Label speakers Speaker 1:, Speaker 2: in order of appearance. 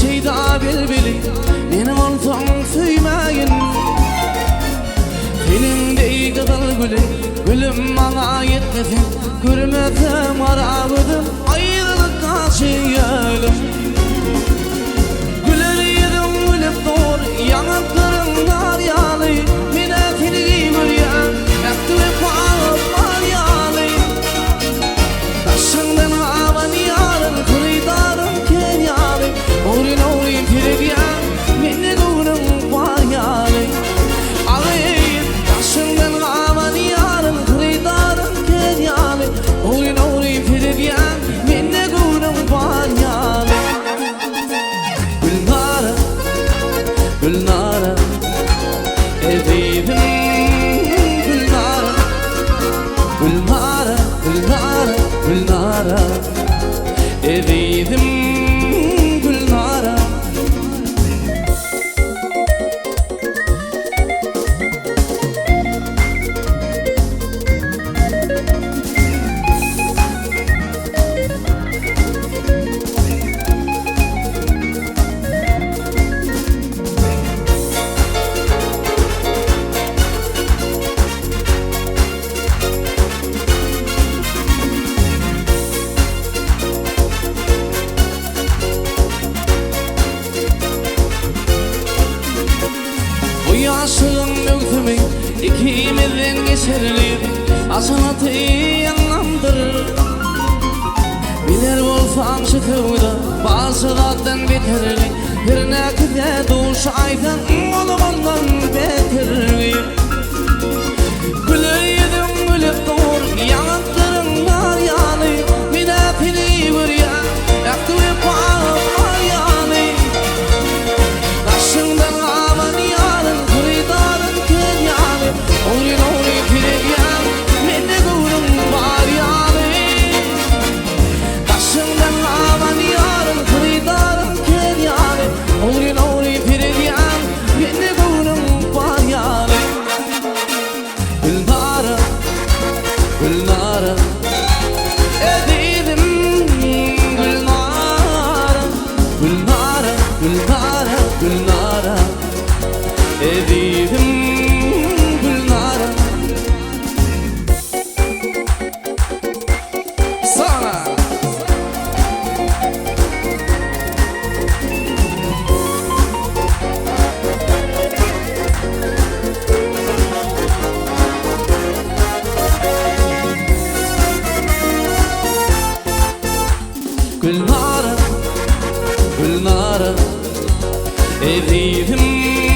Speaker 1: şeyda bilbili benim oltam söymeyin. Filmdey kadar gülüm bana yetmesin. Görmedim arabıdım ayrılık karşıyalım. Güler yedim gülüp doğru yanaklarımlar yağlı. Minetini görüyen yaktı ve pahalılar yağlı. Taşından havan yarın kıyıdarım kenyalı. Orin orin pirediyen minne gülüm var yağlı. Ağayım taşından havan yarın kıyıdarım kenyalı. Orin orin pirediyen minne gülüm var yağlı. Gülnara, Gülnara, evim Gülnara, Gülnara, Gülnara, Gülnara, evim Gülnara. Bu yaşın mülkümü ikimizin geçerli asanatı anlamdır. Bilir olsam çıkıvda bazılardan biterli. Bir nekide duş aydan oğlum ondan beterli. Güler yedim gülüp doğur yanaklarımlar yağlı. Minetini görüyen yaktı ve pahalılar yağlı. Taşından havan yarın kıyıdarın kenyalı. Orin orin pirediyen minne gülüm var yağlı. Taşından havan yarın kıyıdarın kenyalı. Orin orin pirediyen minne gülüm var yağlı. Gülnara, Gülnara, evim Gülnara, Gülnara, Gülnara, Gülnara, evim Gülnara. Sana Gülnara, Gülnara, evim